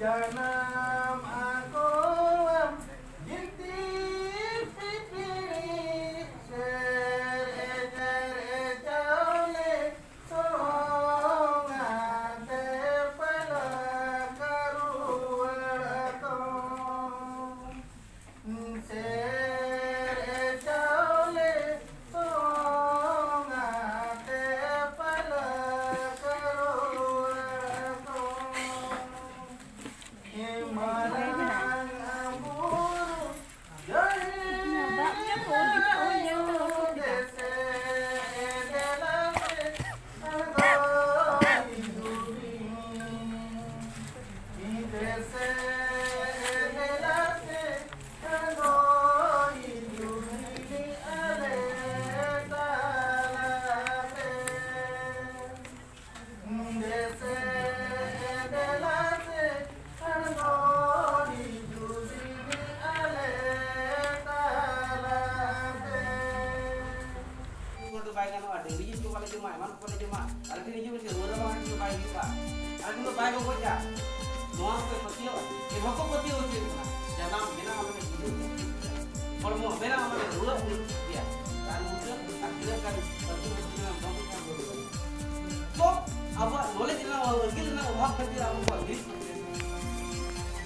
janam akoam ginti pipiri ser jaule songa te pala karuarato ser jaule songa te pala karuarato Marang amburu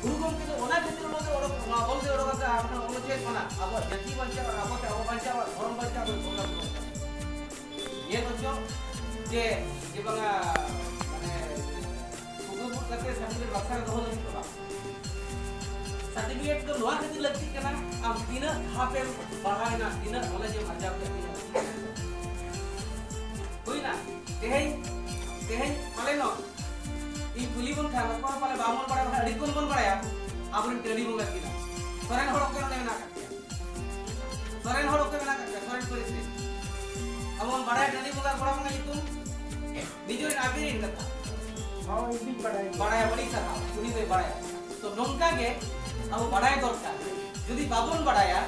Guru gomke do ona khetre lo de orok na bol de orok ata apna ono chet mana abo jati bancha abo te abo bancha horom bancha ko bola ko ye bocho je banga mane buku kate certificate baksa do hono to ba certificate ko noa khetre lagti kana am tina hape bahai na tina knowledge em arjab kati koi na tehai pale no ई पुली बन था को पाले बामन बड़ा अड़ी कोन बन बड़ा आपन teddy बन लगी ना सोरेन हड़ो के ने ना करते सोरेन हड़ो के ना करते सोरेन पुलिस ने हमन बड़ा टेडी बन बड़ा बन तुम निजो आबी इन कथा हां इदी बड़ा बड़ी सका उनी में बड़ा तो नोंका के अब बड़ा दरकार यदि बाबन बड़ाया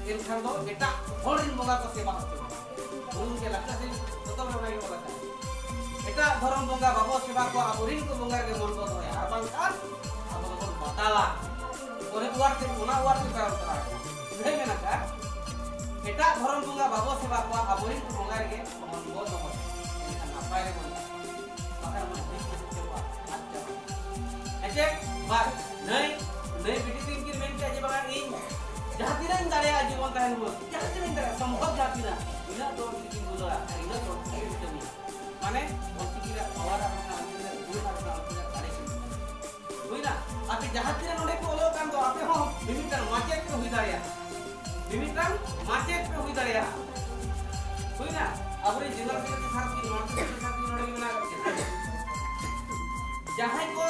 इन खान दो एटा होड़ इन बंगा को सेवा होते उनके लगता से तो नहीं होगा eta धर्म बंगा बाबो सेवा को आबुरिन को बंगा के मन को होया ar bangkan abo ko batala ore uarte ona uarte karam kara idai mena ka eta धर्म बंगा बाबो सेवा को आबुरिन को बंगा के मन को तो एना नापाय रे मन bakar मन ठीक से सेवा अच्छा एजे बार नहीं बिटी तीन की मेन के जे बंगा इन jahatiran dare जीवन tahan mo jahatiran dare संभव jahatiran ina do tikin bola ina do tikin माने ओतिकिरा पावर आपना गुण आपना करे होइना आपे जहातिरा नोडे को ओलो कान दो आपे हो लिमिटन मार्केट पे हुई दारिया लिमिटन मार्केट पे हुई दारिया होइना आपरे जनरल के साथ की मार्केट के साथ नोडे बना करके जहां को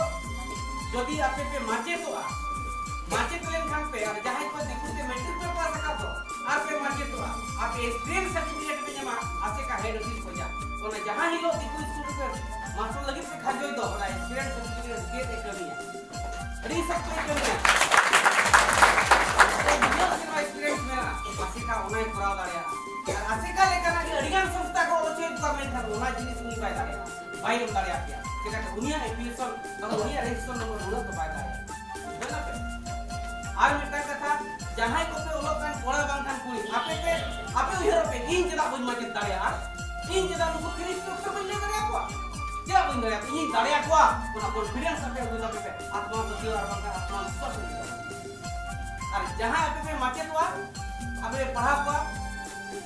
यदि आपे पे मार्केट होआ मार्केट लेन खान पे और जहां को देखु से मैट्रिक पे पास का तो आपे मार्केट होआ आपे एक्सपीरियंस सर्टिफिकेट पे जमा आसे का हेड ऑफिस हो जा ओना जहां हिलो दिकु स्कूल पे मास्टर लगी पे खाजोय दो ओना एक्सपीरियंस सर्टिफिकेट के एकमिया री सकते एकमिया तो बिना से एक्सपीरियंस में आसे का ओना पुरा दारिया और आसे का लेकर ना अडिगान संस्था को ओचे गवर्नमेंट था ओना जिनिस उनी पाए दारिया भाई हम दारिया किया केटा दुनिया एप्लीकेशन और दुनिया रजिस्ट्रेशन नंबर उलो तो पाए दारिया बना पे आर मिटा कथा जहां को पे ओलो कान कोड़ा बांखान कुई आपे उहर पे इन जदा बुन माके दारिया इन जदा नुको फिनिश तो बन ले करे आपको क्या बन गया इन दारिया को पुना कॉन्फिडेंस पे बुना पे आत्मा प्रति और बंगा आत्मा विश्वास और जहां पे माके तो आपे पढ़ा को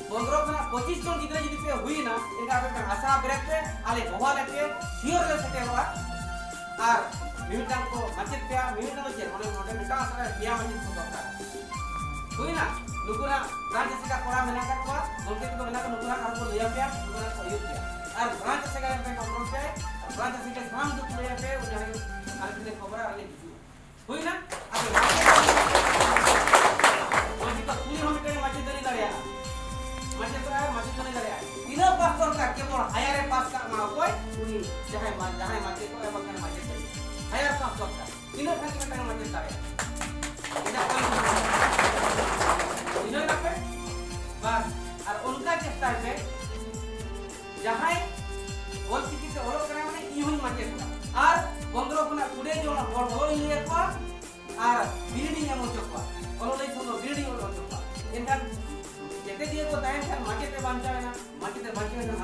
15 खना 25 जन गिदरा जदी पे हुई ना एका पे आशा ब्रेक पे आले भवा लेके सियोर ले सके होगा और मिमिटान को माचित पे मिमिटान को चेर मोटे मिटा आशा पिया माचित को दरकार हुई ना नुकुरा ब्रांच से का कोड़ा मेना का को बोलते को मेना का नुकुरा का को लिया पे नुकुरा को यूज किया और ब्रांच से का पे कंट्रोल पे ब्रांच से के काम दुख लिया पे उन्हें आर के खबर आले हुई ना अब माचित को पूरी हम के माचित नहीं दारिया माचित तो माचित नहीं दारिया तीन पास कर का के मोर हायर पास का ना कोई उनी जहां माचित को एबा का माचित हायर पास कर का तीन खान के का माचित दारिया इनो ना पे बस और उनका चेष्टा है जहां ओल चिकी से ओलो करे माने हूँ माचे और 15 खुना 20 जन हर हो लिए को और बीडी एम चोकवा ओलो लई सुनो बीडी ओलो चोकवा इनखान जेते दिए को तायन खान माचे ते बांचावेना माचे ते बांचावेना